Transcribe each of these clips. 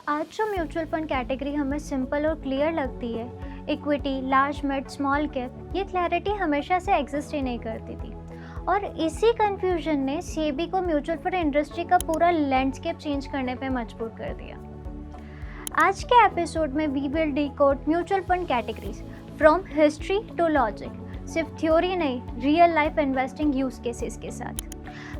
आज जो mutual fund category हमें सिंपल और क्लियर लगती है, equity, large mid, small cap, ये क्लैरिटी हमेशा से एग्जिस्ट ही नहीं करती थी। और इसी कंफ्यूजन ने सेबी को म्यूचुअल फंड इंडस्ट्री का पूरा लैंडस्केप चेंज करने पे मजबूर कर दिया। आज के एपिसोड में we will decode mutual fund categories from history to logic, सिर्फ थ्योरी नहीं, real life investing use cases के साथ।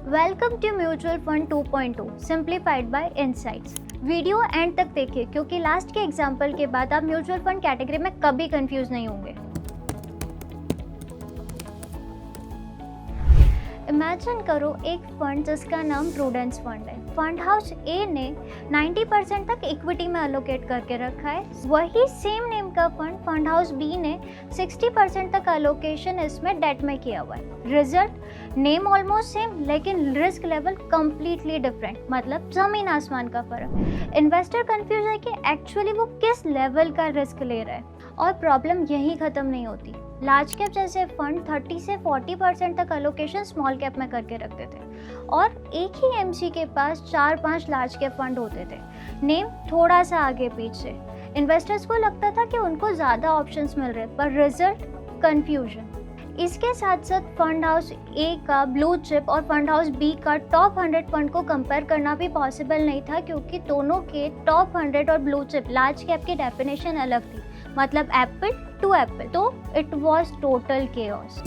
Welcome to mutual fund 2.2 simplified by insights. Video end तक देखिए क्योंकि लास्ट के एग्जाम्पल के बाद आप म्यूचुअल फंड कैटेगरी में कभी कंफ्यूज नहीं होंगे। इमेजिन करो एक फंड जिसका नाम प्रूडेंस फंड है। फंड हाउस ए ने 90% तक इक्विटी में अलोकेट करके रखा है। वही सेम नेम का फंड हाउस बी ने 60% तक अलोकेशन इसमें डेट में किया हुआ है। रिजल्ट नेम ऑलमोस्ट सेम लेकिन रिस्क लेवल कंप्लीटली डिफरेंट, मतलब जमीन आसमान का फर्क। इन्वेस्टर कंफ्यूज है कि एक्चुअली वो किस लेवल का रिस्क ले रहा है। और प्रॉब्लम यहीं ख़त्म नहीं होती। लार्ज कैप जैसे फंड 30 से 40% तक अलोकेशन स्मॉल कैप में करके रखते थे और एक ही एमसी के पास 4-5 लार्ज कैप फंड होते थे, नेम थोड़ा सा आगे पीछे। इन्वेस्टर्स को लगता था कि उनको ज़्यादा ऑप्शंस मिल रहे, पर रिजल्ट कन्फ्यूजन। इसके साथ साथ फंड हाउस ए का ब्लू चिप और फंड हाउस बी का टॉप 100 फंड को कंपेयर करना भी पॉसिबल नहीं था क्योंकि दोनों के टॉप 100 और ब्लू चिप लार्ज कैप की डेफिनेशन अलग थी, मतलब एप्पल टू एप्पल। तो इट वॉज टोटल केओस।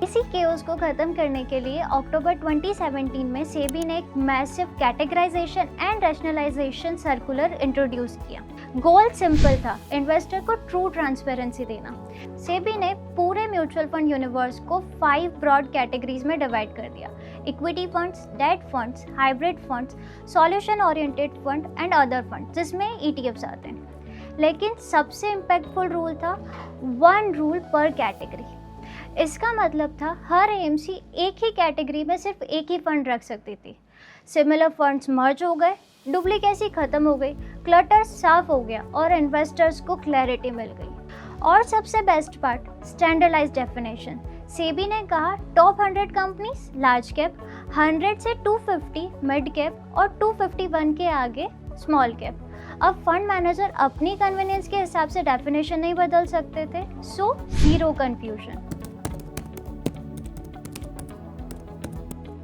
इसी केओस को खत्म करने के लिए अक्टूबर 2017 में सेबी ने एक massive categorisation and rationalisation circular introduce किया। गोल सिंपल था, इन्वेस्टर को ट्रू ट्रांसपेरेंसी देना। सेबी ने पूरे म्यूचुअल फंड यूनिवर्स को 5 ब्रॉड कैटेगरीज में डिवाइड कर दिया: equity funds, date funds, hybrid funds, solution oriented fund and other fund, जिसमें ETFs आते हैं। लेकिन सबसे इम्पैक्टफुल रूल था 1 रूल पर कैटेगरी। इसका मतलब था हर AMC एक ही कैटेगरी में सिर्फ एक ही फंड रख सकती थी। सिमिलर फंड्स मर्ज हो गए, डुप्लीकेसी खत्म हो गई, क्लटर साफ हो गया और इन्वेस्टर्स को क्लैरिटी मिल गई। और सबसे best part, standardised definition. SEBI ने कहा टॉप 100 कंपनीज लार्ज कैप, 100 से 250 मिड कैप और 251 के आगे स्मॉल कैप। अब फंड मैनेजर अपनी कन्वीनियंस के हिसाब से डेफिनेशन नहीं बदल सकते थे, सो जीरो कंफ्यूजन।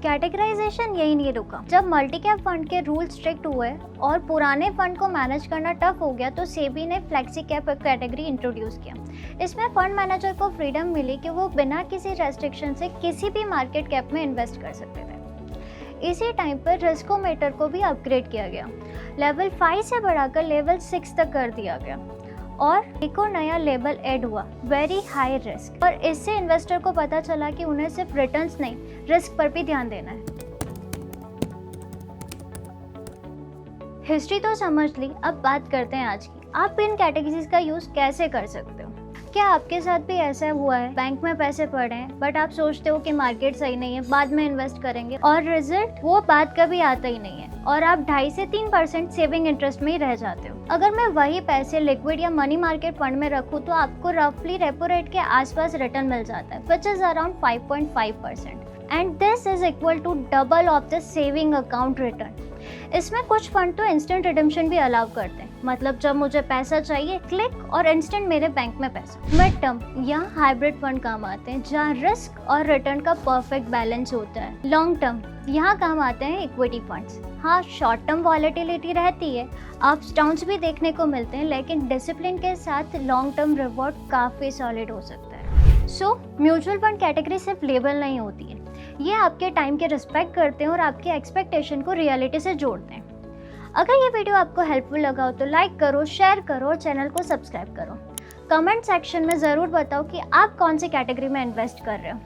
कैटेगराइजेशन यही नहीं रुका। जब मल्टी कैप फंड के रूल स्ट्रिक्ट हुए और पुराने फंड को मैनेज करना टफ हो गया तो सेबी ने फ्लेक्सी कैप कैटेगरी इंट्रोड्यूस किया। इसमें फंड मैनेजर को फ्रीडम मिली कि वो बिना किसी रेस्ट्रिक्शन से किसी भी मार्केट कैप में इन्वेस्ट कर सकते थे। इसी टाइम पर रिस्कोमीटर को भी अपग्रेड किया गया, लेवल 5 से बढ़ाकर लेवल 6 तक कर दिया गया और एक और नया लेबल ऐड हुआ, वेरी हाई रिस्क। और इससे इन्वेस्टर को पता चला कि उन्हें सिर्फ रिटर्न्स नहीं, रिस्क पर भी ध्यान देना है। हिस्ट्री तो समझ ली, अब बात करते हैं आज की। आप इन कैटेगरीज का यूज कैसे कर सकते हो? क्या आपके साथ भी ऐसा हुआ है, बैंक में पैसे पड़े हैं बट आप सोचते हो कि मार्केट सही नहीं है, बाद में इन्वेस्ट करेंगे, और रिजल्ट वो बात कभी आता ही नहीं है और आप 2.5 से 3% सेविंग इंटरेस्ट में ही रह जाते हो। अगर मैं वही पैसे लिक्विड या मनी मार्केट फंड में रखूँ तो आपको रफली रेपो रेट के आसपास रिटर्न मिल जाता है, which is around 5.5%, and this is equal to double of the saving account return. इसमें कुछ फंड तो इंस्टेंट रिडेम्पशन भी अलाउ करते हैं, मतलब जब मुझे पैसा चाहिए क्लिक और इंस्टेंट मेरे बैंक में पैसा। मिड टर्म या हाइब्रिड फंड काम आते हैं जहाँ रिस्क और रिटर्न का परफेक्ट बैलेंस होता है। लॉन्ग टर्म यहाँ काम आते हैं इक्विटी फंड्स। हाँ, शॉर्ट टर्म वॉलेटिलिटी रहती है, अप्स डाउन्स भी देखने को मिलते हैं, लेकिन डिसिप्लिन के साथ लॉन्ग टर्म रिवॉर्ड काफ़ी सॉलिड हो सकता है। सो म्यूचुअल फंड कैटेगरी सिर्फ लेबल नहीं होती है, ये आपके टाइम के रिस्पेक्ट करते हैं और आपके एक्सपेक्टेशन को रियलिटी से जोड़ते हैं। अगर ये वीडियो आपको हेल्पफुल लगा हो तो लाइक करो, शेयर करो और चैनल को सब्सक्राइब करो। कमेंट सेक्शन में ज़रूर बताओ कि आप कौन सी कैटेगरी में इन्वेस्ट कर रहे हो।